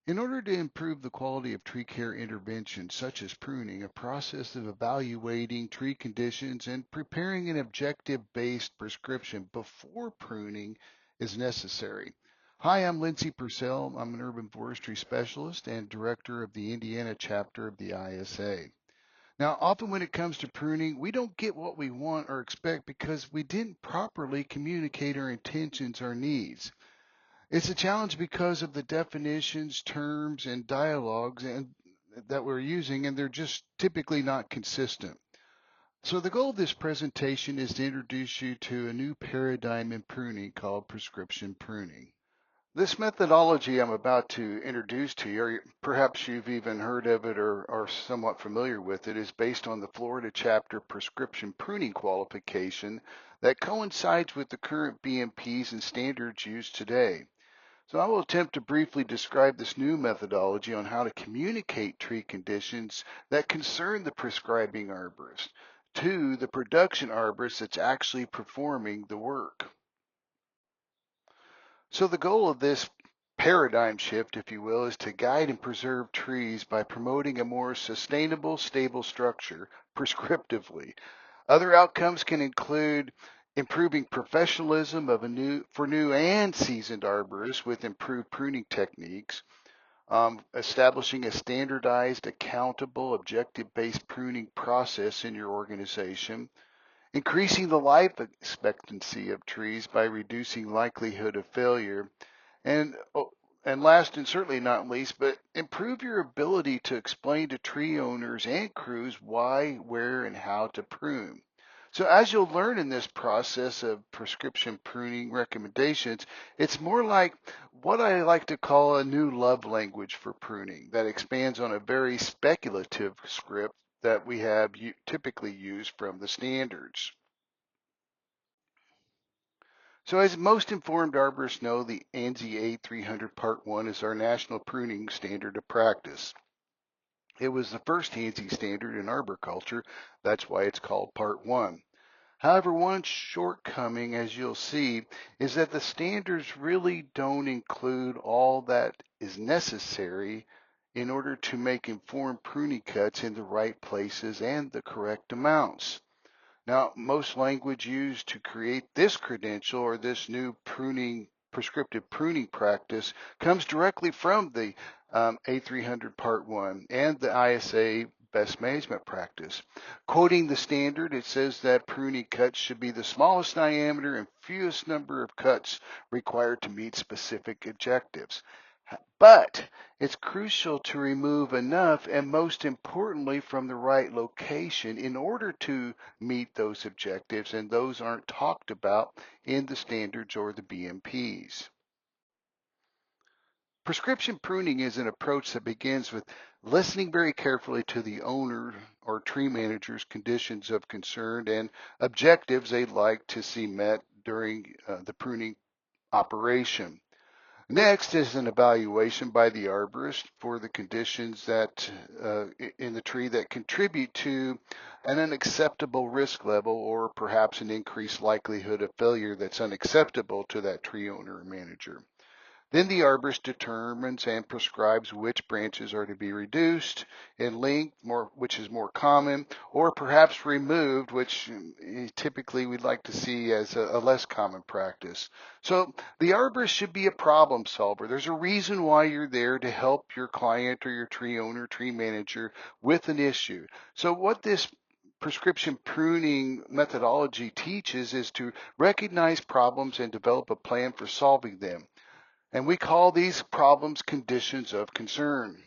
In order to improve the quality of tree care interventions such as pruning, a process of evaluating tree conditions and preparing an objective-based prescription before pruning is necessary. Hi, I'm Lindsay Purcell. I'm an urban forestry specialist and director of the Indiana chapter of the ISA. Now, often when it comes to pruning, we don't get what we want or expect because we didn't properly communicate our intentions or needs. It's a challenge because of the definitions, terms, and dialogues that we're using, and they're just typically not consistent. So the goal of this presentation is to introduce you to a new paradigm in pruning called prescription pruning. This methodology I'm about to introduce to you, or perhaps you've even heard of it or are somewhat familiar with it, is based on the Florida chapter prescription pruning qualification that coincides with the current BMPs and standards used today. So I will attempt to briefly describe this new methodology on how to communicate tree conditions that concern the prescribing arborist to the production arborist that's actually performing the work. So the goal of this paradigm shift, if you will, is to guide and preserve trees by promoting a more sustainable, stable structure prescriptively. Other outcomes can include improving professionalism of for new and seasoned arborists with improved pruning techniques, establishing a standardized, accountable, objective-based pruning process in your organization, increasing the life expectancy of trees by reducing likelihood of failure, and and last and certainly not least, but improve your ability to explain to tree owners and crews why, where, and how to prune. So as you'll learn in this process of prescription pruning recommendations, it's more like what I like to call a new love language for pruning that expands on a very speculative script that we have typically used from the standards. So as most informed arborists know, the ANSI A300 Part 1 is our national pruning standard of practice. It was the first ANSI standard in arboriculture. That's why it's called Part 1. However, one shortcoming, as you'll see, is that the standards really don't include all that is necessary in order to make informed pruning cuts in the right places and the correct amounts. Now, most language used to create this credential or this new prescriptive pruning practice comes directly from the A300 Part 1 and the ISA Best Management Practice. Quoting the standard, it says that pruning cuts should be the smallest diameter and fewest number of cuts required to meet specific objectives. But it's crucial to remove enough and most importantly from the right location in order to meet those objectives, and those aren't talked about in the standards or the BMPs. Prescription pruning is an approach that begins with listening very carefully to the owner or tree manager's conditions of concern and objectives they'd like to see met during the pruning operation. Next is an evaluation by the arborist for the conditions that in the tree that contribute to an unacceptable risk level or perhaps an increased likelihood of failure that's unacceptable to that tree owner or manager. Then the arborist determines and prescribes which branches are to be reduced in length, which is more common, or perhaps removed, which typically we'd like to see as a less common practice. So the arborist should be a problem solver. There's a reason why you're there to help your client or your tree owner, tree manager with an issue. So what this prescription pruning methodology teaches is to recognize problems and develop a plan for solving them. And we call these problems conditions of concern.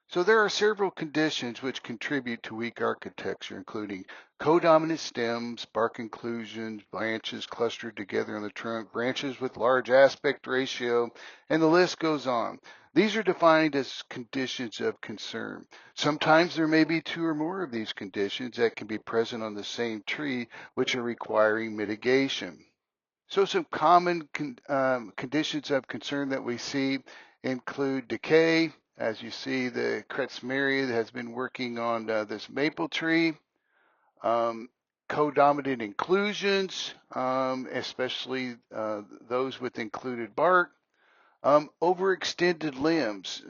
So there are several conditions which contribute to weak architecture, including codominant stems, bark inclusions, branches clustered together on the trunk, branches with large aspect ratio, and the list goes on. These are defined as conditions of concern. Sometimes there may be two or more of these conditions that can be present on the same tree, which are requiring mitigation. So some common conditions of concern that we see include decay. As you see, the Kretzmeria has been working on this maple tree. Codominant inclusions, especially those with included bark. Overextended limbs,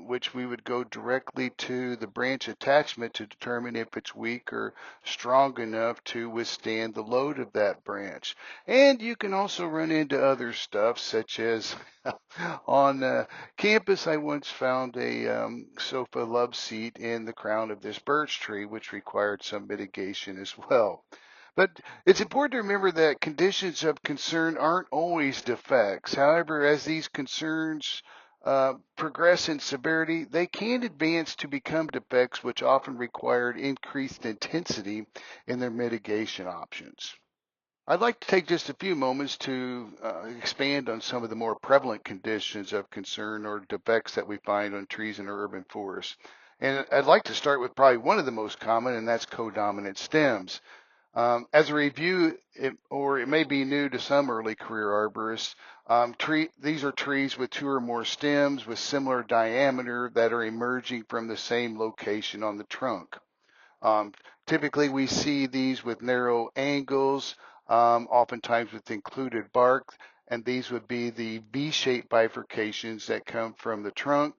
which we would go directly to the branch attachment to determine if it's weak or strong enough to withstand the load of that branch. And you can also run into other stuff, such as on campus, I once found a sofa love seat in the crown of this birch tree, which required some mitigation as well. But it's important to remember that conditions of concern aren't always defects. However, as these concerns progress in severity, they can advance to become defects, which often require increased intensity in their mitigation options. I'd like to take just a few moments to expand on some of the more prevalent conditions of concern or defects that we find on trees in our urban forests. And I'd like to start with probably one of the most common, and that's codominant stems. As a review, or it may be new to some early career arborists, these are trees with two or more stems with similar diameter that are emerging from the same location on the trunk. Um, Typically, we see these with narrow angles, oftentimes with included bark, and these would be the V-shaped bifurcations that come from the trunk.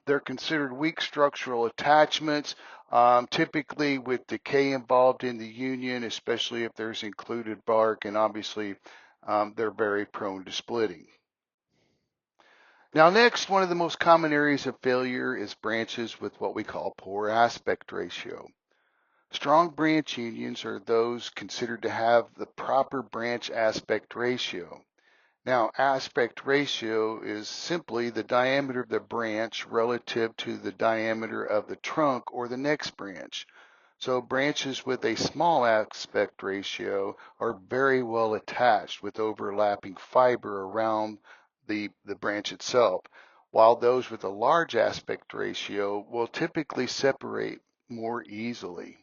They're considered weak structural attachments, typically with decay involved in the union, especially if there's included bark, and obviously they're very prone to splitting. Now, next, one of the most common areas of failure is branches with what we call poor aspect ratio. Strong branch unions are those considered to have the proper branch aspect ratio. Now, aspect ratio is simply the diameter of the branch relative to the diameter of the trunk or the next branch. So branches with a small aspect ratio are very well attached with overlapping fiber around the branch itself, while those with a large aspect ratio will typically separate more easily.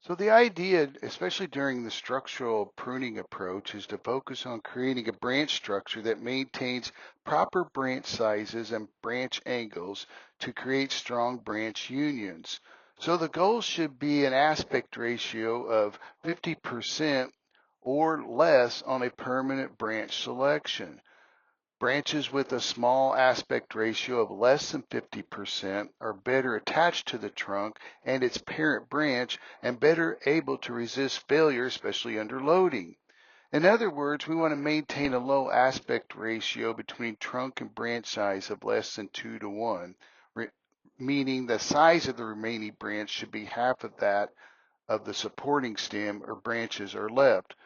So the idea, especially during the structural pruning approach, is to focus on creating a branch structure that maintains proper branch sizes and branch angles to create strong branch unions. So the goal should be an aspect ratio of 50% or less on a permanent branch selection. Branches with a small aspect ratio of less than 50% are better attached to the trunk and its parent branch and better able to resist failure, especially under loading. In other words, we want to maintain a low aspect ratio between trunk and branch size of less than 2 to 1, meaning the size of the remaining branch should be half of that of the supporting stem or branches are left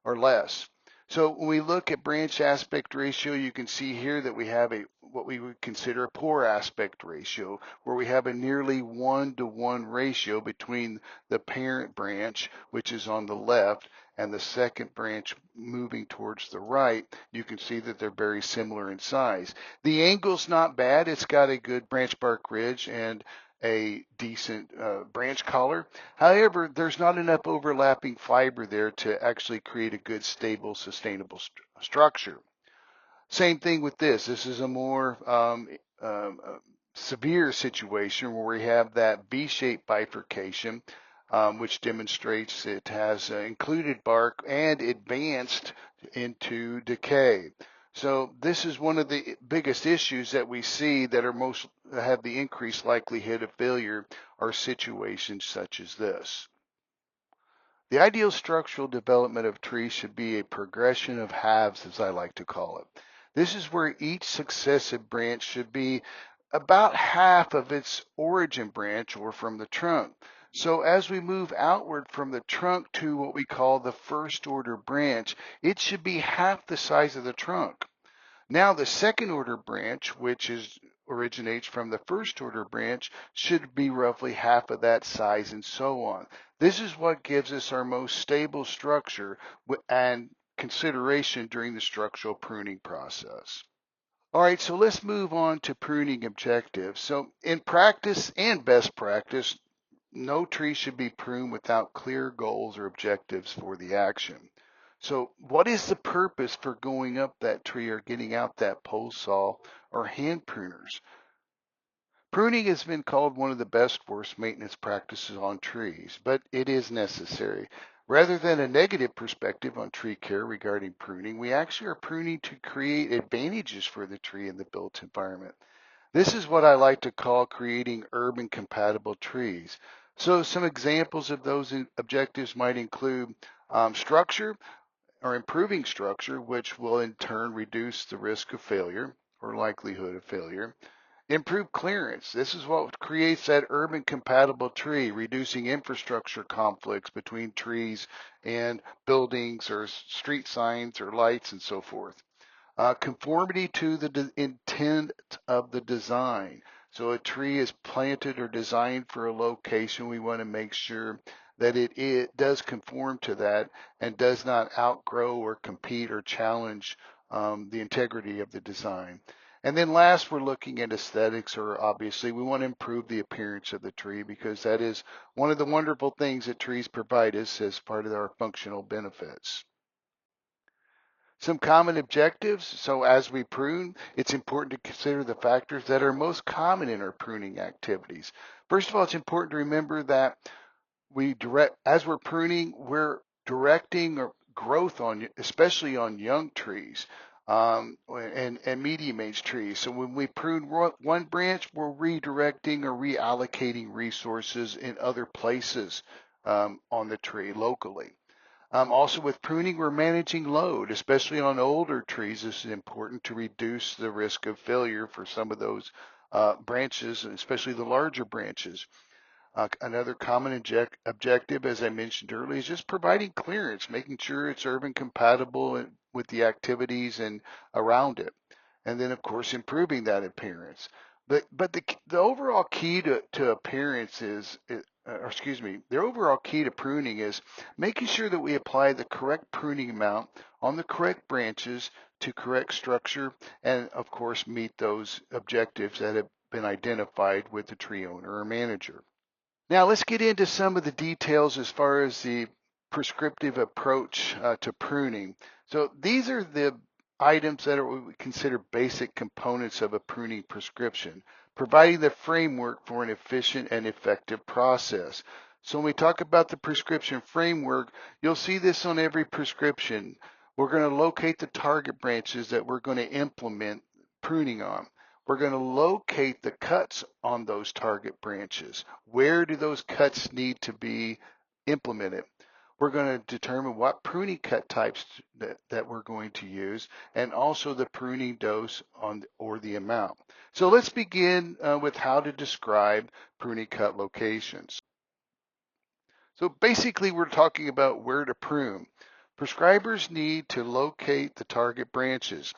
or less. So when we look at branch aspect ratio, you can see here that we have what we would consider a poor aspect ratio, where we have a nearly 1-to-1 ratio between the parent branch, which is on the left, and the second branch moving towards the right. You can see that they're very similar in size. The angle's not bad. It's got a good branch bark ridge and a decent branch collar. However, there's not enough overlapping fiber there to actually create a good, stable, sustainable structure. Same thing with this. This is a more severe situation where we have that V-shaped bifurcation, which demonstrates it has included bark and advanced into decay. So this is one of the biggest issues that we see that are most have the increased likelihood of failure are situations such as this. The ideal structural development of trees should be a progression of halves, as I like to call it. This is where each successive branch should be about half of its origin branch or from the trunk. So as we move outward from the trunk to what we call the first order branch, it should be half the size of the trunk. Now the second order branch, which originates from the first order branch, should be roughly half of that size and so on. This is what gives us our most stable structure and consideration during the structural pruning process. All right, so let's move on to pruning objectives. So in practice and best practice, no tree should be pruned without clear goals or objectives for the action. So what is the purpose for going up that tree or getting out that pole saw or hand pruners? Pruning has been called one of the best forest maintenance practices on trees, but it is necessary. Rather than a negative perspective on tree care regarding pruning, we actually are pruning to create advantages for the tree in the built environment. This is what I like to call creating urban compatible trees. So some examples of those objectives might include structure or improving structure, which will in turn reduce the risk of failure or likelihood of failure. Improve clearance. This is what creates that urban compatible tree, reducing infrastructure conflicts between trees and buildings or street signs or lights and so forth. Conformity to the intent of the design. So a tree is planted or designed for a location. We want to make sure that it does conform to that and does not outgrow or compete or challenge the integrity of the design. And then last, we're looking at aesthetics, or obviously we want to improve the appearance of the tree because that is one of the wonderful things that trees provide us as part of our functional benefits. Some common objectives. So as we prune, it's important to consider the factors that are most common in our pruning activities. First of all, it's important to remember that as we're pruning, we're directing growth on, especially on young trees, and medium-aged trees. So when we prune one branch, we're redirecting or reallocating resources in other places on the tree locally. Also with pruning, we're managing load, especially on older trees. This is important to reduce the risk of failure for some of those branches, especially the larger branches. Another common objective, as I mentioned earlier, is just providing clearance, making sure it's urban compatible with the activities and around it. And then, of course, improving that appearance. But the overall key to appearance or excuse me, the overall key to pruning is making sure that we apply the correct pruning amount on the correct branches to correct structure and, of course, meet those objectives that have been identified with the tree owner or manager. Now let's get into some of the details as far as the prescriptive approach to pruning. So these are the items that are what we consider basic components of a pruning prescription, providing the framework for an efficient and effective process. So when we talk about the prescription framework, you'll see this on every prescription. We're going to locate the target branches that we're going to implement pruning on. We're going to locate the cuts on those target branches. Where do those cuts need to be implemented? We're going to determine what pruning cut types that we're going to use and also the pruning dose or the amount. So let's begin with how to describe pruning cut locations. So basically we're talking about where to prune. Prescribers need to locate the target branches.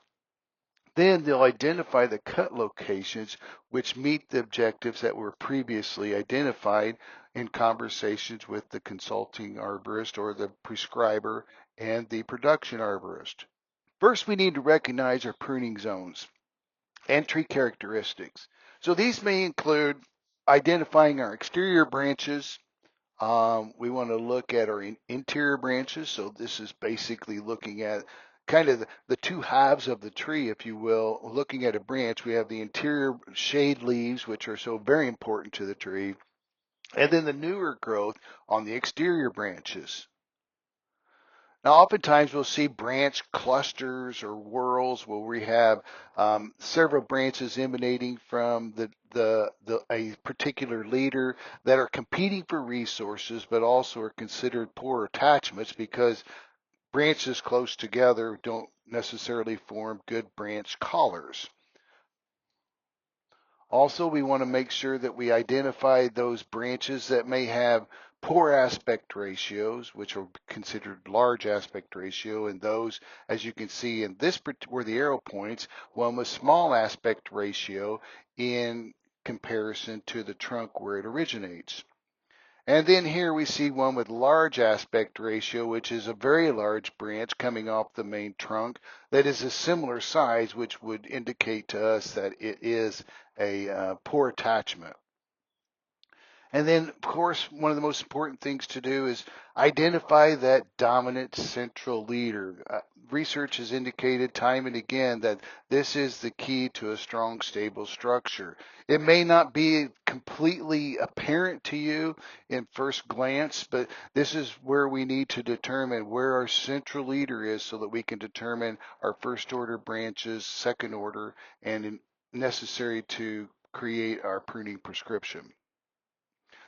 Then they'll identify the cut locations which meet the objectives that were previously identified in conversations with the consulting arborist or the prescriber and the production arborist. First, we need to recognize our pruning zones and tree characteristics. So these may include identifying our exterior branches. We want to look at our interior branches. So this is basically looking at kind of the two halves of the tree, if you will. Looking at a branch, we have the interior shade leaves, which are so very important to the tree, and then the newer growth on the exterior branches. Now, oftentimes we'll see branch clusters or whorls where we have several branches emanating from a particular leader that are competing for resources, but also are considered poor attachments because branches close together don't necessarily form good branch collars. Also, we want to make sure that we identify those branches that may have poor aspect ratios, which are considered large aspect ratio, and those, as you can see in this, where the arrow points, one with small aspect ratio in comparison to the trunk where it originates. And then here we see one with large aspect ratio, which is a very large branch coming off the main trunk that is a similar size, which would indicate to us that it is a poor attachment. And then, of course, one of the most important things to do is identify that dominant central leader. Research has indicated time and again that this is the key to a strong, stable structure. It may not be completely apparent to you in first glance, but this is where we need to determine where our central leader is so that we can determine our first order branches, second order, and necessary to create our pruning prescription.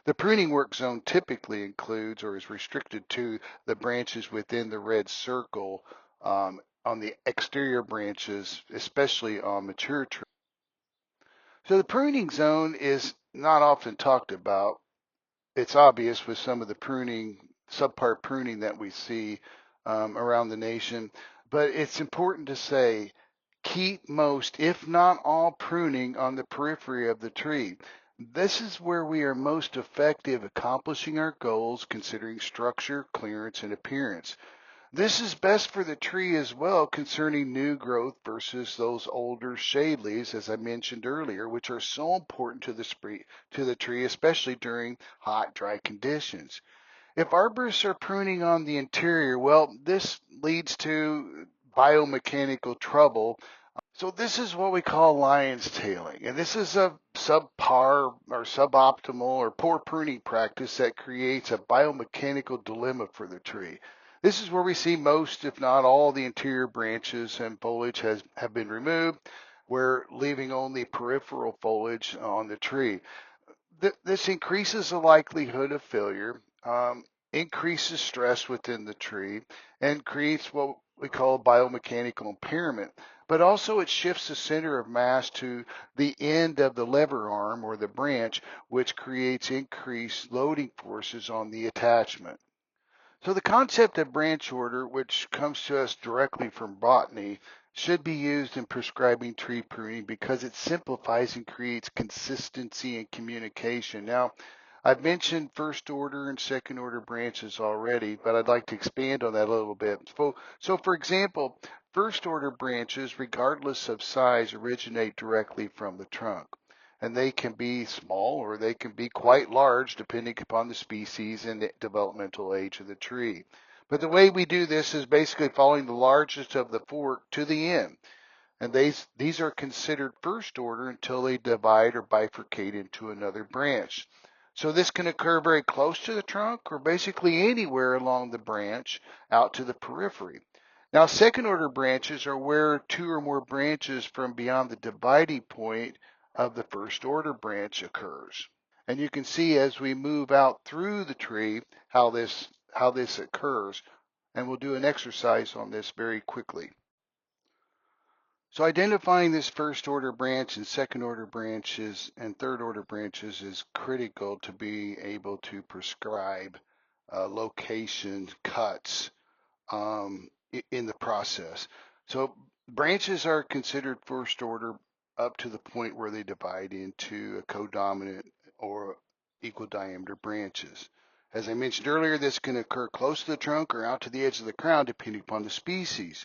The pruning work zone typically includes or is restricted to the branches within the red circle on the exterior branches, especially on mature trees. So the pruning zone is not often talked about. It's obvious with some of the pruning, subpar pruning that we see around the nation, but it's important to say keep most, if not all, pruning on the periphery of the tree. This is where we are most effective accomplishing our goals considering structure, clearance, and appearance. This is best for the tree as well concerning new growth versus those older shade leaves, as I mentioned earlier, which are so important to the tree, especially during hot, dry conditions. If arborists are pruning on the interior, well, this leads to biomechanical trouble. So this is what we call lion's tailing, and this is a subpar or suboptimal or poor pruning practice that creates a biomechanical dilemma for the tree. This is where we see most, if not all, the interior branches and foliage have been removed. We're leaving only peripheral foliage on the tree. This increases the likelihood of failure, increases stress within the tree, and creates what we call biomechanical impairment. But also it shifts the center of mass to the end of the lever arm or the branch, which creates increased loading forces on the attachment. So the concept of branch order, which comes to us directly from botany, should be used in prescribing tree pruning because it simplifies and creates consistency in communication. Now, I've mentioned first order and second order branches already, but I'd like to expand on that a little bit. So for example, first order branches, regardless of size, originate directly from the trunk, and they can be small or they can be quite large depending upon the species and the developmental age of the tree. But the way we do this is basically following the largest of the fork to the end. And these are considered first order until they divide or bifurcate into another branch. So this can occur very close to the trunk or basically anywhere along the branch out to the periphery. Now, second order branches are where two or more branches from beyond the dividing point of the first order branch occurs. And you can see as we move out through the tree how this occurs. And we'll do an exercise on this very quickly. So identifying this first order branch and second order branches and third order branches is critical to be able to prescribe location cuts in the process. So branches are considered first order up to the point where they divide into a codominant or equal diameter branches. As I mentioned earlier, this can occur close to the trunk or out to the edge of the crown depending upon the species.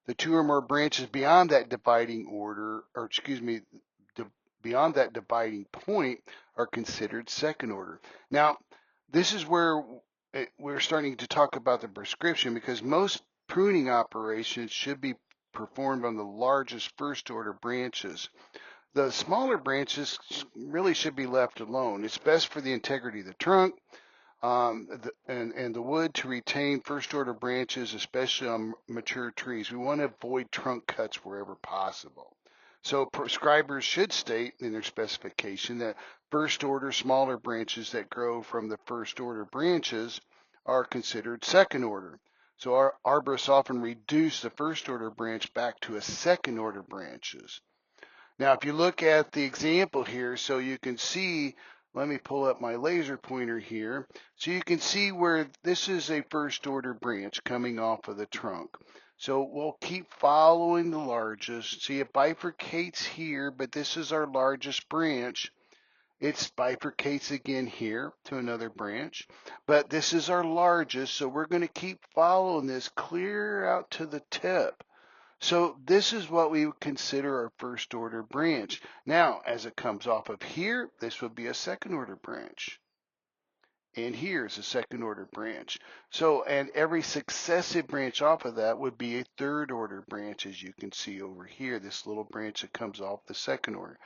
The two or more branches beyond that dividing order, or excuse me, beyond that dividing point are considered second order. Now, this is where we're starting to talk about the prescription because most pruning operations should be performed on the largest first order branches. The smaller branches really should be left alone. It's best for the integrity of the trunk and the wood to retain first order branches, especially on mature trees. We want to avoid trunk cuts wherever possible. So prescribers should state in their specification that first order smaller branches that grow from the first order branches are considered second order. So our arborists often reduce the first order branch back to a second order branches. Now, if you look at the example here, so you can see, let me pull up my laser pointer here. So you can see where this is a first order branch coming off of the trunk. So we'll keep following the largest. See, it bifurcates here, but this is our largest branch. It bifurcates again here to another branch, but this is our largest, so we're going to keep following this clear out to the tip. So this is what we would consider our first order branch. Now, as it comes off of here, this would be a second order branch. and here's a second order branch. So, and every successive branch off of that would be a third order branch, as you can see over here, this little branch that comes off the second order.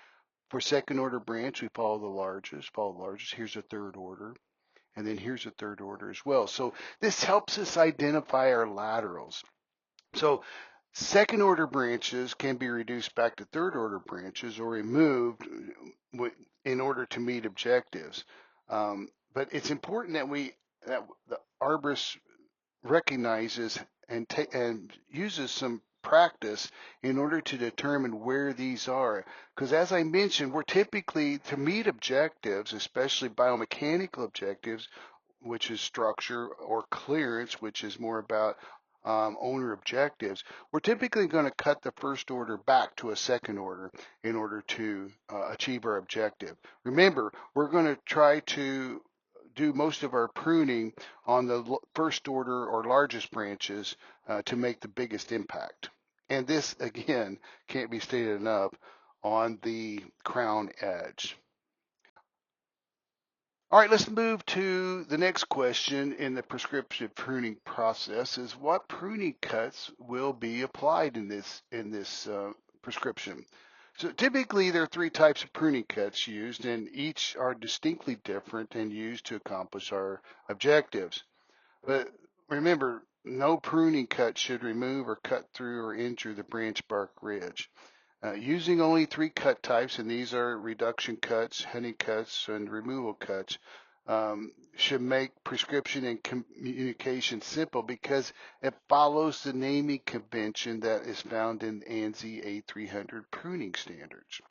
For second order branch, we follow the largest, Here's a third order, and then here's a third order as well. So this helps us identify our laterals. So second order branches can be reduced back to third order branches or removed in order to meet objectives. But it's important that the arborist recognizes and uses some practice in order to determine where these are. Because as I mentioned, we're typically, to meet objectives, especially biomechanical objectives, which is structure, or clearance, which is more about owner objectives, we're typically going to cut the first order back to a second order in order to achieve our objective. Remember, we're going to try to do most of our pruning on the first order or largest branches to make the biggest impact. And this, again, can't be stated enough on the crown edge. All right, let's move to the next question in the prescription pruning process is what pruning cuts will be applied in this prescription. So typically there are three types of pruning cuts used, and each are distinctly different and used to accomplish our objectives. But remember, no pruning cut should remove or cut through or injure the branch bark ridge. Using only three cut types, and these are reduction cuts, hunting cuts, and removal cuts, should make prescription and communication simple because it follows the naming convention that is found in ANSI A300 pruning standards.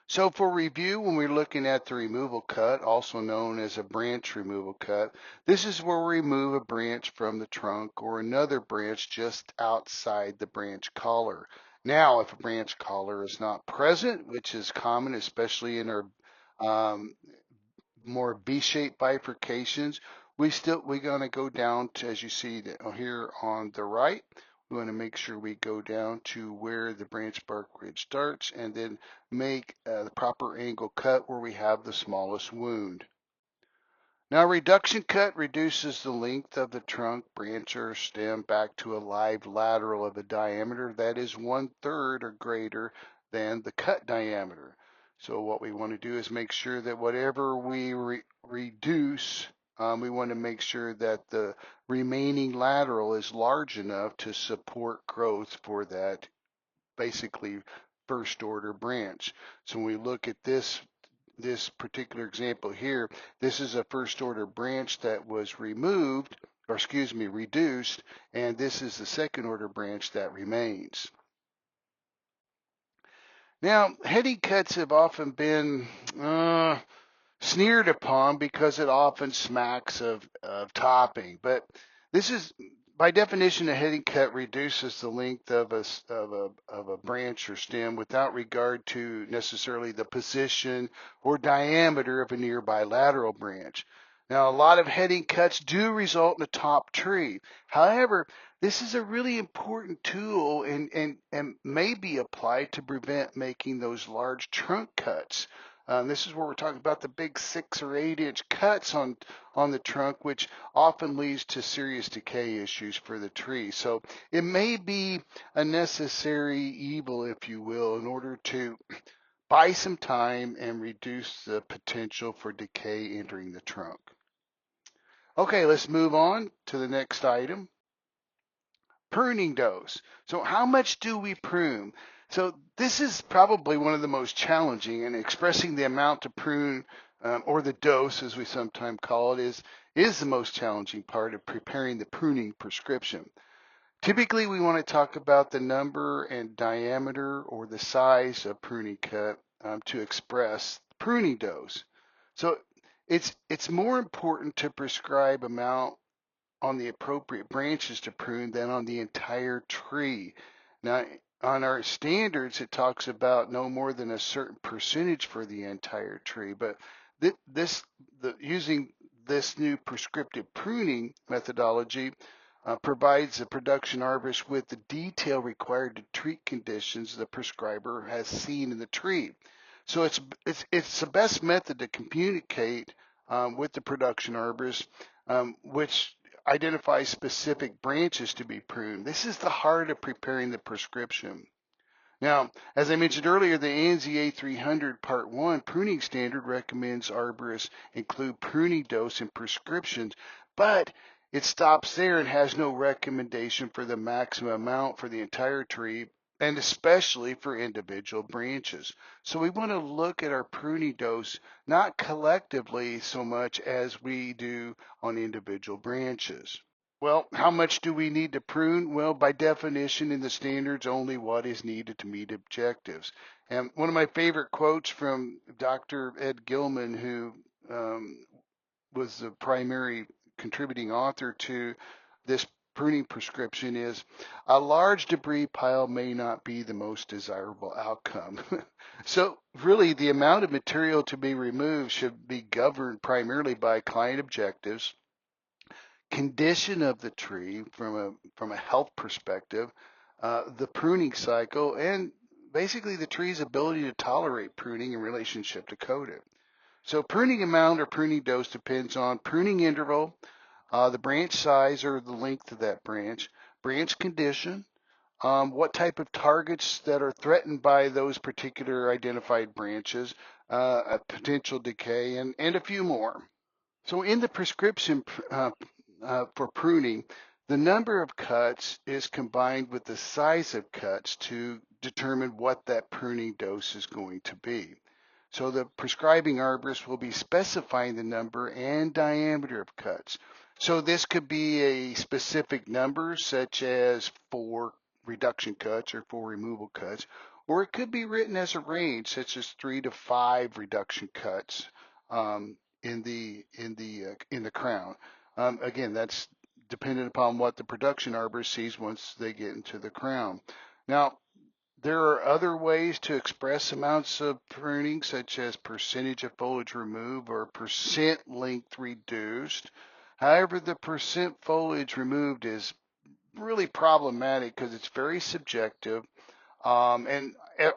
So for review, when we're looking at the removal cut, also known as a branch removal cut, this is where we remove a branch from the trunk or another branch just outside the branch collar. Now, if a branch collar is not present, which is common, especially in our more V-shaped bifurcations, we're going to go down to, as you see here on the right, we want to make sure we go down to where the branch bark ridge starts and then make the proper angle cut where we have the smallest wound. Now, reduction cut reduces the length of the trunk, branch, or stem back to a live lateral of a diameter that is 1/3 or greater than the cut diameter. So what we want to do is make sure that whatever we reduce, we want to make sure that the remaining lateral is large enough to support growth for that basically first order branch. So when we look at this particular example here, this is a first order branch that was removed, or excuse me, reduced, and this is the second order branch that remains. Now, heading cuts have often been sneered upon because it often smacks of topping, but this is, by definition, a heading cut reduces the length of a branch or stem without regard to necessarily the position or diameter of a nearby lateral branch. Now, a lot of heading cuts do result in a top tree. However, this is a really important tool and may be applied to prevent making those large trunk cuts. This is where we're talking about the big 6 or 8 inch cuts on the trunk, which often leads to serious decay issues for the tree. So it may be a necessary evil, if you will, in order to buy some time and reduce the potential for decay entering the trunk. Okay, let's move on to the next item. Pruning dose. So how much do we prune? So this is probably one of the most challenging, and expressing the amount to prune, or the dose as we sometimes call it, is the most challenging part of preparing the pruning prescription. Typically we want to talk about the number and diameter or the size of pruning cut to express pruning dose. So it's more important to prescribe amount on the appropriate branches to prune than on the entire tree. Now, on our standards, it talks about no more than a certain percentage for the entire tree, but using this new prescriptive pruning methodology provides the production arborist with the detail required to treat conditions the prescriber has seen in the tree. So it's the best method to communicate with the production arborist, which identifies specific branches to be pruned. This is the heart of preparing the prescription. Now, as I mentioned earlier, the ANZA 300 Part 1 pruning standard recommends arborists include pruning dose in prescriptions, but it stops there and has no recommendation for the maximum amount for the entire tree and especially for individual branches. So we want to look at our pruning dose not collectively so much as we do on individual branches. Well, how much do we need to prune? Well, by definition in the standards, only what is needed to meet objectives. And one of my favorite quotes from Dr. Ed Gilman, who was the primary contributing author to this pruning prescription, is a large debris pile may not be the most desirable outcome. So really the amount of material to be removed should be governed primarily by client objectives, condition of the tree from a health perspective, the pruning cycle, and basically the tree's ability to tolerate pruning in relationship to coating. So pruning amount or pruning dose depends on pruning interval, the branch size or the length of that branch condition, what type of targets that are threatened by those particular identified branches, a potential decay, and a few more. So in the prescription for pruning, the number of cuts is combined with the size of cuts to determine what that pruning dose is going to be. So the prescribing arborist will be specifying the number and diameter of cuts. So this could be a specific number, such as 4 reduction cuts or 4 removal cuts, or it could be written as a range, such as 3 to 5 reduction cuts in the crown. Again, that's dependent upon what the production arborist sees once they get into the crown. Now, there are other ways to express amounts of pruning, such as percentage of foliage removed or percent length reduced. However, the percent foliage removed is really problematic because it's very subjective, and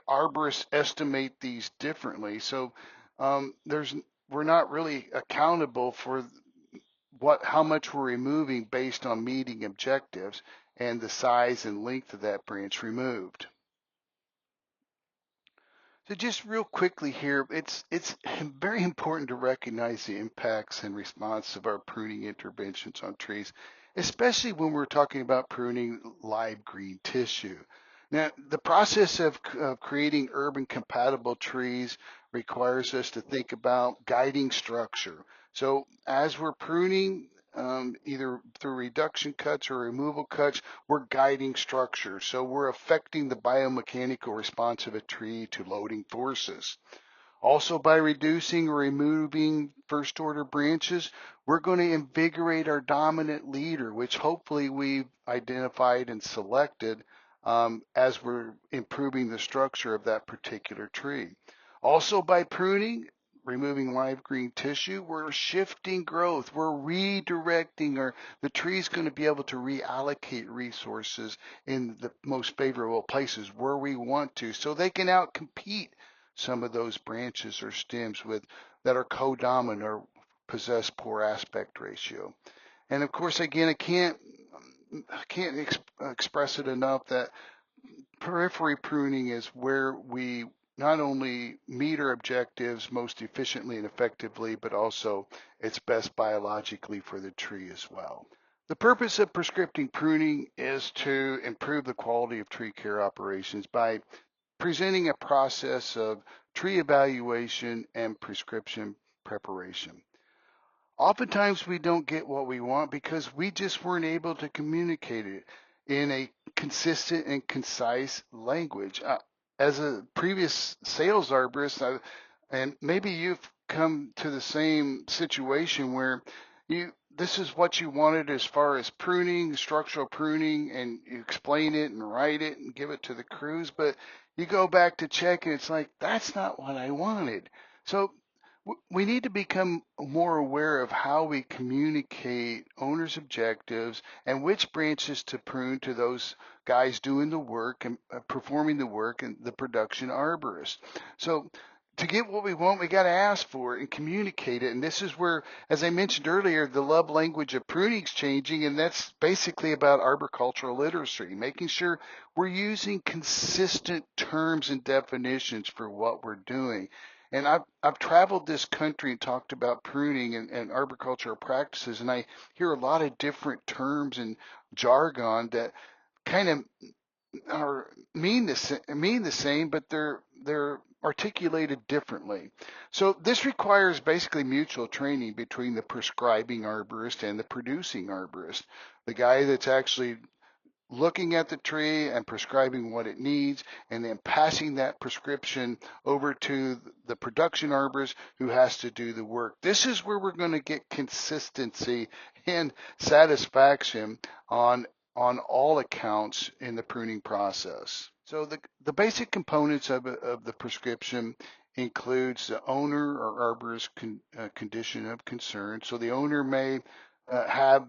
arborists estimate these differently. So we're not really accountable for how much we're removing based on meeting objectives and the size and length of that branch removed. So just real quickly here, it's very important to recognize the impacts and response of our pruning interventions on trees, especially when we're talking about pruning live green tissue. Now, the process of creating urban compatible trees requires us to think about guiding structure. So as we're pruning, either through reduction cuts or removal cuts, we're guiding structure. So we're affecting the biomechanical response of a tree to loading forces. Also, by reducing or removing first order branches, we're going to invigorate our dominant leader, which hopefully we've identified and selected as we're improving the structure of that particular tree. Also, by pruning, removing live green tissue, we're shifting growth. We're redirecting the tree's going to be able to reallocate resources in the most favorable places where we want to so they can outcompete some of those branches or stems that are codominant or possess poor aspect ratio. And of course, again, I can't express it enough that periphery pruning is where we not only meet our objectives most efficiently and effectively, but also it's best biologically for the tree as well. The purpose of prescriptive pruning is to improve the quality of tree care operations by presenting a process of tree evaluation and prescription preparation. Oftentimes we don't get what we want because we just weren't able to communicate it in a consistent and concise language. As a previous sales arborist, and maybe you've come to the same situation where this is what you wanted as far as pruning, structural pruning, and you explain it and write it and give it to the crews, but you go back to check and it's like, that's not what I wanted. So we need to become more aware of how we communicate owners' objectives and which branches to prune to those guys doing the work and performing the work and the production arborist. So to get what we want, we got to ask for it and communicate it. And this is where, as I mentioned earlier, the love language of pruning is changing, and that's basically about arboricultural literacy, making sure we're using consistent terms and definitions for what we're doing. And I've traveled this country and talked about pruning and arboricultural practices, and I hear a lot of different terms and jargon that kind of are mean the same, but they're articulated differently. So this requires basically mutual training between the prescribing arborist and the producing arborist. The guy that's actually looking at the tree and prescribing what it needs, and then passing that prescription over to the production arborist who has to do the work. This is where we're going to get consistency and satisfaction on on all accounts in the pruning process. So the basic components of the prescription includes the owner or arborist condition of concern. So the owner may have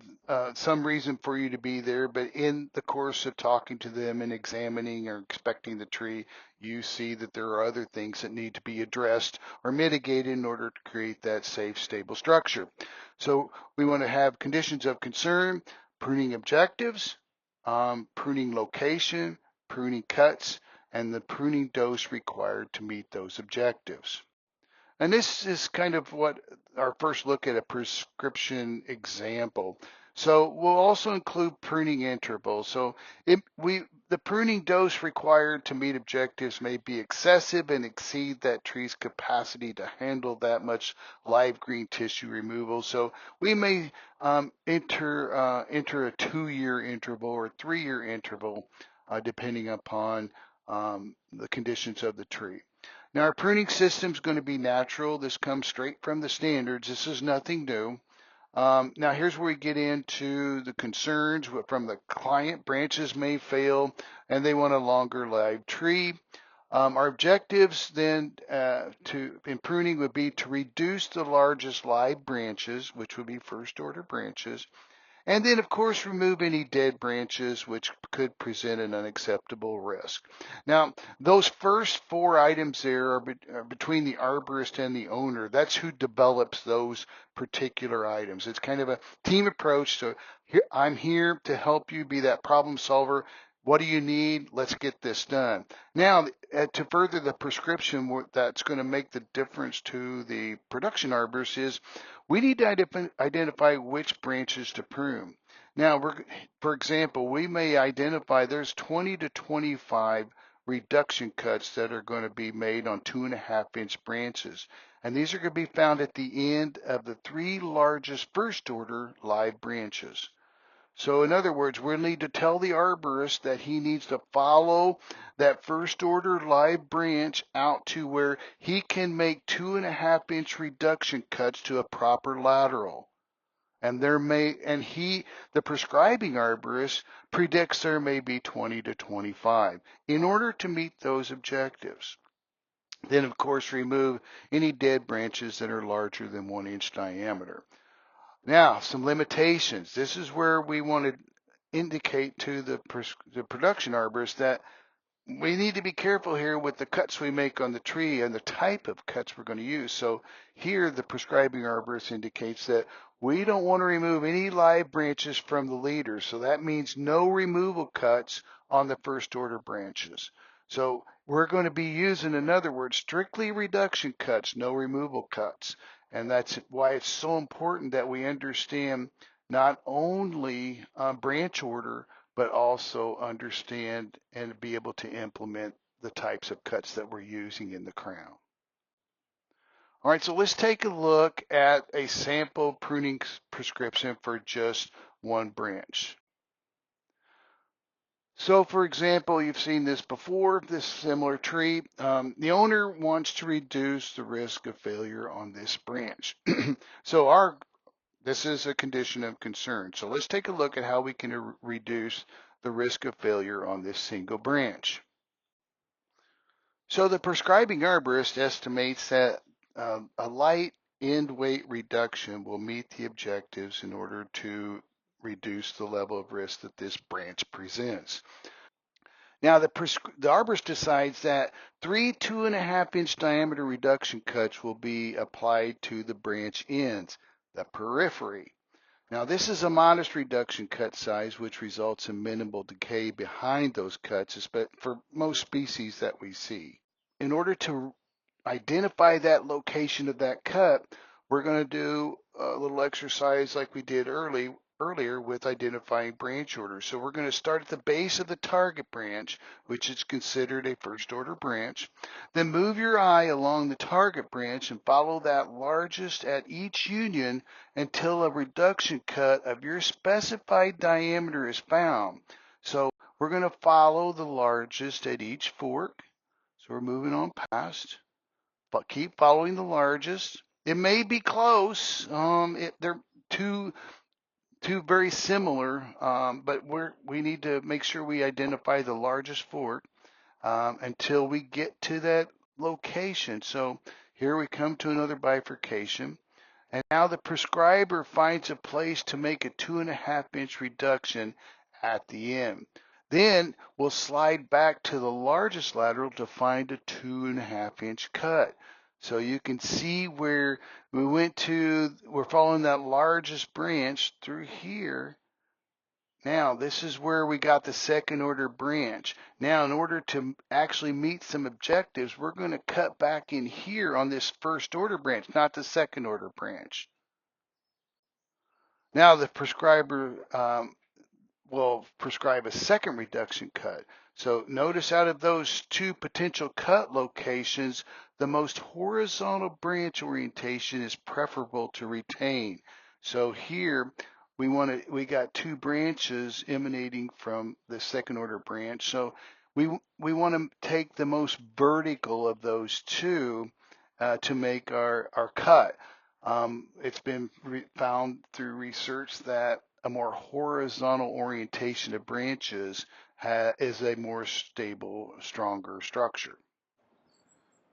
some reason for you to be there, but in the course of talking to them and examining or inspecting the tree, you see that there are other things that need to be addressed or mitigated in order to create that safe, stable structure. So we want to have conditions of concern, pruning objectives, pruning location, pruning cuts, and the pruning dose required to meet those objectives. And this is kind of what our first look at a prescription example. So we'll also include pruning intervals. So the pruning dose required to meet objectives may be excessive and exceed that tree's capacity to handle that much live green tissue removal. So we may enter a 2-year interval or 3-year interval, depending upon the conditions of the tree. Now, our pruning system is going to be natural. This comes straight from the standards. This is nothing new. Now, here's where we get into the concerns from the client. Branches may fail, and they want a longer live tree. Our objectives then in pruning would be to reduce the largest live branches, which would be first order branches, and then, of course, remove any dead branches which could present an unacceptable risk. Now, those first 4 items there are between the arborist and the owner. That's who develops those particular items. It's kind of a team approach. So I'm here to help you be that problem solver. What do you need? Let's get this done. Now, to further the prescription that's going to make the difference to the production arborist is we need to identify which branches to prune. Now, for example, we may identify there's 20 to 25 reduction cuts that are going to be made on 2.5-inch branches. And these are going to be found at the end of the 3 largest first order live branches. So in other words, we'll need to tell the arborist that he needs to follow that first order live branch out to where he can make 2.5-inch reduction cuts to a proper lateral. And the prescribing arborist predicts there may be 20 to 25 in order to meet those objectives. Then, of course, remove any dead branches that are larger than 1-inch diameter. Now, some limitations. This is where we want to indicate to the production arborist that we need to be careful here with the cuts we make on the tree and the type of cuts we're going to use. So here the prescribing arborist indicates that we don't want to remove any live branches from the leader. So that means no removal cuts on the first order branches. So we're going to be using, in other words, strictly reduction cuts, no removal cuts. And that's why it's so important that we understand not only branch order, but also understand and be able to implement the types of cuts that we're using in the crown. All right, so let's take a look at a sample pruning prescription for just one branch. So for example, you've seen this before, this similar tree. The owner wants to reduce the risk of failure on this branch. So this is a condition of concern. So let's take a look at how we can reduce the risk of failure on this single branch. So the prescribing arborist estimates that a light end weight reduction will meet the objectives in order to reduce the level of risk that this branch presents. Now, the arborist decides that 3 2.5-inch diameter reduction cuts will be applied to the branch ends, the periphery. Now, this is a modest reduction cut size, which results in minimal decay behind those cuts, for most species that we see. In order to identify that location of that cut, we're going to do a little exercise like we did earlier with identifying branch orders. So we're going to start at the base of the target branch, which is considered a first order branch. Then move your eye along the target branch and follow that largest at each union until a reduction cut of your specified diameter is found. So we're going to follow the largest at each fork. So we're moving on past, but keep following the largest. It may be close. They're two very similar, but we need to make sure we identify the largest fork until we get to that location. So here we come to another bifurcation. And now the prescriber finds a place to make a 2.5-inch reduction at the end. Then we'll slide back to the largest lateral to find a 2.5-inch cut. So you can see where we're following that largest branch through here. Now, this is where we got the second order branch. Now, in order to actually meet some objectives, we're going to cut back in here on this first order branch, not the second order branch. Now, the prescriber will prescribe a second reduction cut. So notice out of those two potential cut locations, the most horizontal branch orientation is preferable to retain. So here we got two branches emanating from the second order branch. So we want to take the most vertical of those two to make our cut. It's been found through research that a more horizontal orientation of branches is a more stable, stronger structure.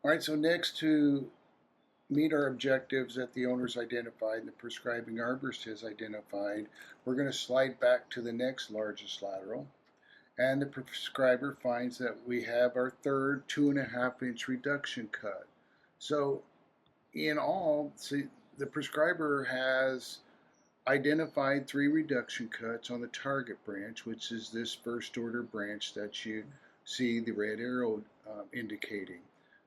All right, so next, to meet our objectives that the owner's identified and the prescribing arborist has identified, we're going to slide back to the next largest lateral, and the prescriber finds that we have our third 2.5-inch reduction cut. So in all, see, the prescriber has identified 3 reduction cuts on the target branch, which is this first order branch that you see the red arrow indicating.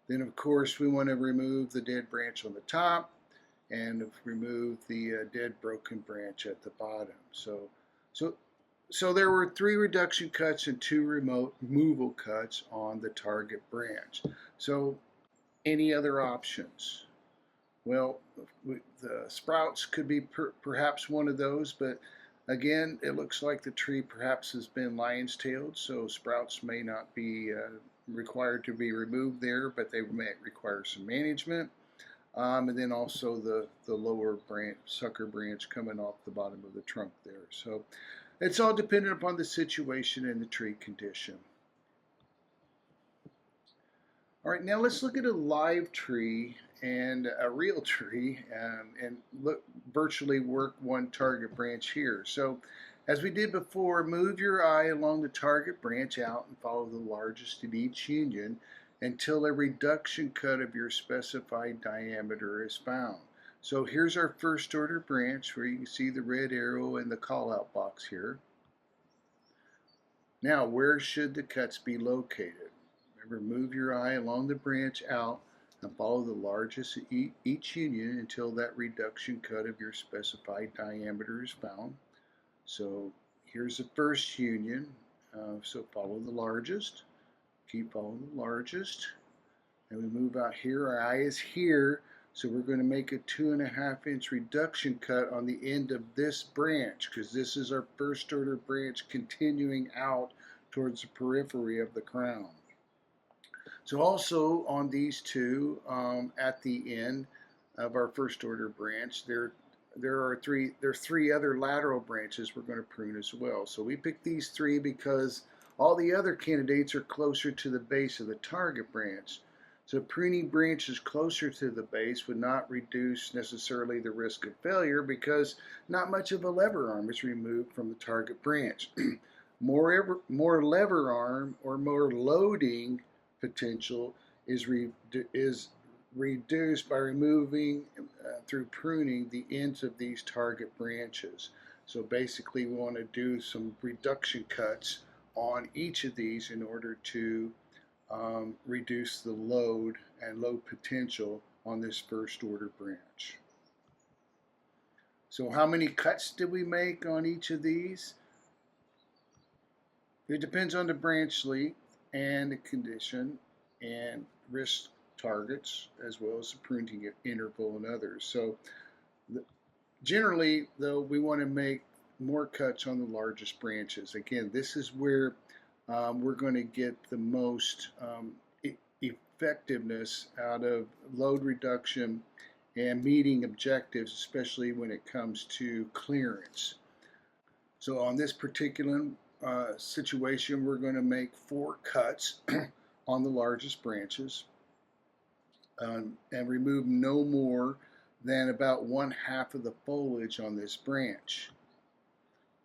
Then, of course, we want to remove the dead branch on the top and remove the dead broken branch at the bottom. So there were 3 reduction cuts and 2 removal cuts on the target branch. So any other options? Well, the sprouts could be perhaps one of those, but again, it looks like the tree perhaps has been lion's-tailed, so sprouts may not be required to be removed there, but they may require some management. And then also the lower branch, sucker branch coming off the bottom of the trunk there. So it's all dependent upon the situation and the tree condition. All right, now let's look at a live tree and a real tree and virtually work one target branch here. So as we did before, move your eye along the target branch out and follow the largest at each union until a reduction cut of your specified diameter is found. So here's our first order branch where you can see the red arrow and the call out box here. Now, where should the cuts be located? Remember, move your eye along the branch out and follow the largest each union until that reduction cut of your specified diameter is found. So here's the first union. So follow the largest. Keep following the largest. And we move out here. Our eye is here. So we're going to make a 2.5-inch reduction cut on the end of this branch because this is our first order branch continuing out towards the periphery of the crown. So also on these two, at the end of our first order branch, there are three other lateral branches we're going to prune as well. So we picked these 3 because all the other candidates are closer to the base of the target branch. So pruning branches closer to the base would not reduce necessarily the risk of failure because not much of a lever arm is removed from the target branch. More lever arm or more loading potential is reduced by removing through pruning the ends of these target branches. So basically we want to do some reduction cuts on each of these in order to reduce the load and load potential on this first order branch. So how many cuts did we make on each of these? It depends on the branch length and the condition and risk targets, as well as the pruning interval and others. So generally, though, we want to make more cuts on the largest branches. Again, this is where we're going to get the most effectiveness out of load reduction and meeting objectives, especially when it comes to clearance. So on this particular situation, we're going to make 4 cuts on the largest branches and remove no more than about 1/2 of the foliage on this branch.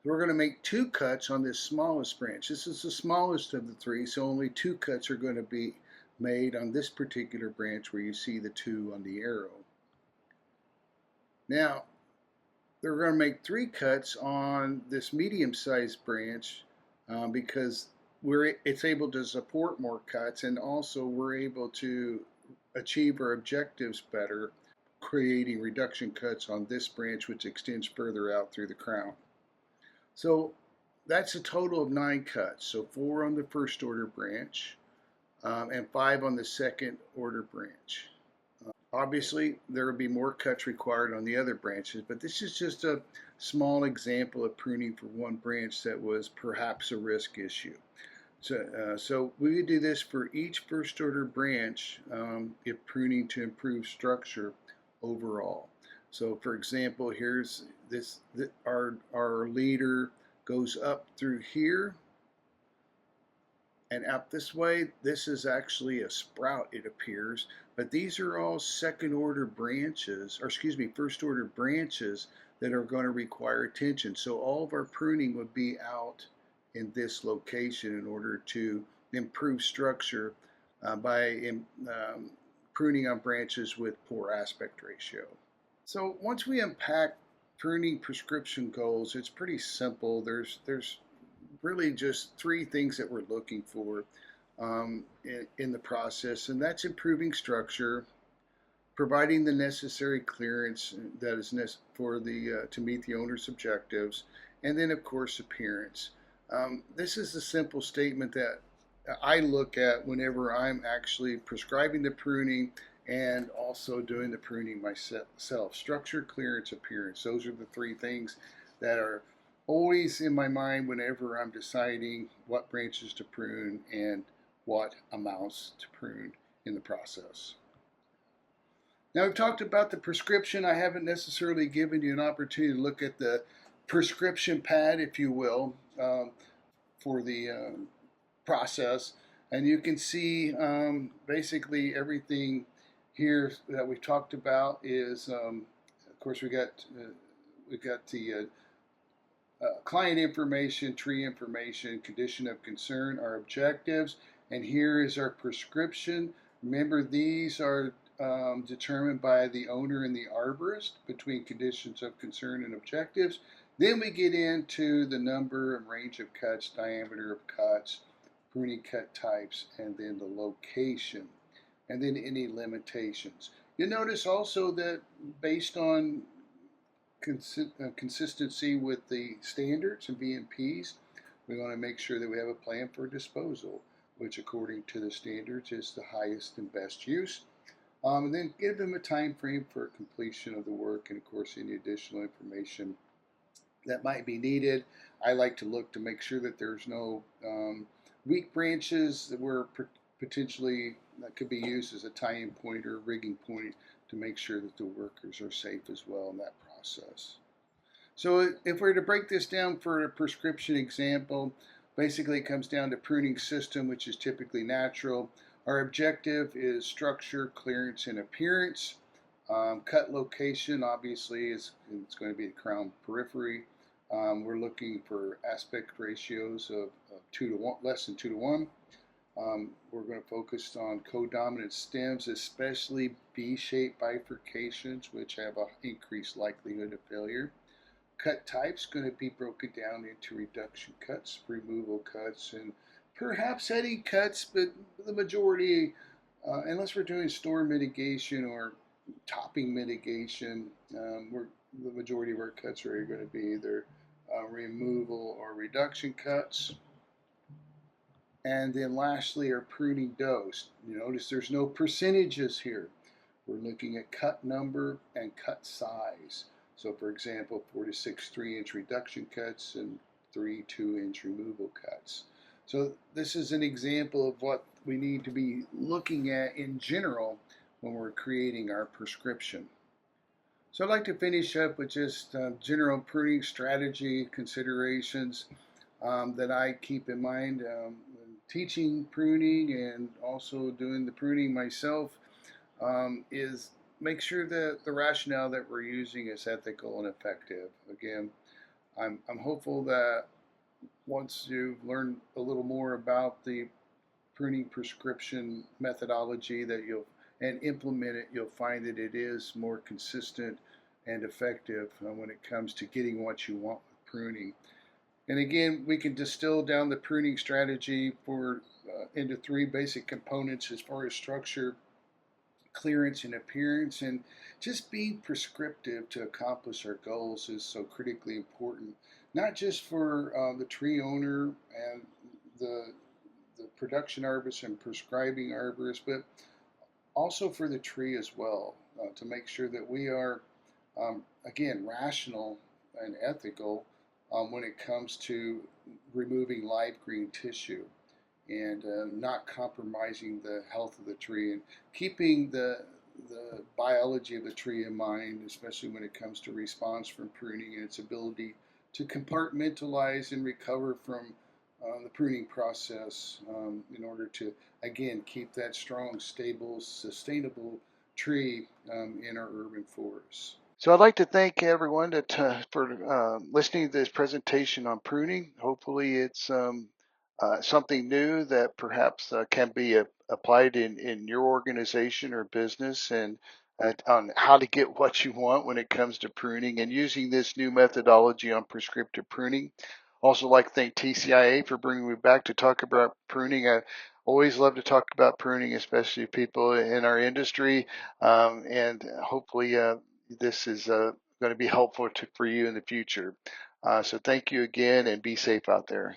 We're going to make 2 cuts on this smallest branch. This is the smallest of the 3, so only 2 cuts are going to be made on this particular branch where you see the 2 on the arrow. Now, they're going to make 3 cuts on this medium-sized branch because it's able to support more cuts, and also we're able to achieve our objectives better, creating reduction cuts on this branch, which extends further out through the crown. So that's a total of 9 cuts. So 4 on the first order branch and 5 on the second order branch. Obviously, there will be more cuts required on the other branches, but this is just a small example of pruning for one branch that was perhaps a risk issue. So we would do this for each first order branch if pruning to improve structure overall. So for example, here's our leader goes up through here and out this way. This is actually a sprout, it appears, but these are all second order branches, or excuse me, first order branches that are going to require attention. So all of our pruning would be out in this location in order to improve structure by pruning on branches with poor aspect ratio. So once we unpack pruning prescription goals, it's pretty simple. There's really just 3 things that we're looking for in the process, and that's improving structure, providing the necessary clearance that is for to meet the owner's objectives, and then of course appearance. This is a simple statement that I look at whenever I'm actually prescribing the pruning and also doing the pruning myself. Structure, clearance, appearance. Those are the 3 things that are always in my mind whenever I'm deciding what branches to prune and what amounts to prune in the process. Now we've talked about the prescription. I haven't necessarily given you an opportunity to look at the prescription pad, if you will, for the process. And you can see basically everything here that we've talked about is, of course, we got the client information, tree information, condition of concern, our objectives, and here is our prescription. Remember, these are determined by the owner and the arborist between conditions of concern and objectives. Then we get into the number and range of cuts, diameter of cuts, pruning cut types, and then the location, and then any limitations. You'll notice also that based on consistency with the standards and BMPs, we want to make sure that we have a plan for disposal, which according to the standards is the highest and best use. And then give them a time frame for completion of the work, and of course any additional information that might be needed. I like to look to make sure that there's no weak branches that were potentially that could be used as a tie-in point or rigging point to make sure that the workers are safe as well in that process. So if we're to break this down for a prescription example, basically it comes down to pruning system, which is typically natural. Our objective is structure, clearance, and appearance. Cut location, obviously, it's going to be the crown periphery. We're looking for aspect ratios of 2 to 1, less than 2 to 1. We're going to focus on codominant stems, especially B-shaped bifurcations, which have an increased likelihood of failure. Cut types going to be broken down into reduction cuts, removal cuts, and perhaps heading cuts, but the majority, unless we're doing storm mitigation or topping mitigation, the majority of our cuts are going to be either removal or reduction cuts. And then lastly, our pruning dose. You notice there's no percentages here. We're looking at cut number and cut size. So for example, 4 to 6 3-inch reduction cuts and 3 2-inch removal cuts. So this is an example of what we need to be looking at in general when we're creating our prescription. So I'd like to finish up with just general pruning strategy considerations that I keep in mind. Teaching pruning and also doing the pruning myself is make sure that the rationale that we're using is ethical and effective. Again, I'm hopeful that once you've learned a little more about the pruning prescription methodology that you'll and implement it, you'll find that it is more consistent and effective when it comes to getting what you want with pruning. And again, we can distill down the pruning strategy into 3 basic components as far as structure, clearance, and appearance. And just being prescriptive to accomplish our goals is so critically important, not just for the tree owner and the production arborist and prescribing arborist, but also for the tree as well, to make sure that we are, again, rational and ethical when it comes to removing live green tissue and not compromising the health of the tree and keeping the biology of the tree in mind, especially when it comes to response from pruning and its ability to compartmentalize and recover from the pruning process in order to, again, keep that strong, stable, sustainable tree in our urban forests. So I'd like to thank everyone for listening to this presentation on pruning. Hopefully it's something new that perhaps can be applied in your organization or business and on how to get what you want when it comes to pruning and using this new methodology on prescriptive pruning. Also like to thank TCIA for bringing me back to talk about pruning. I always love to talk about pruning, especially people in our industry, and hopefully this is going to be helpful for you in the future. So thank you again and be safe out there.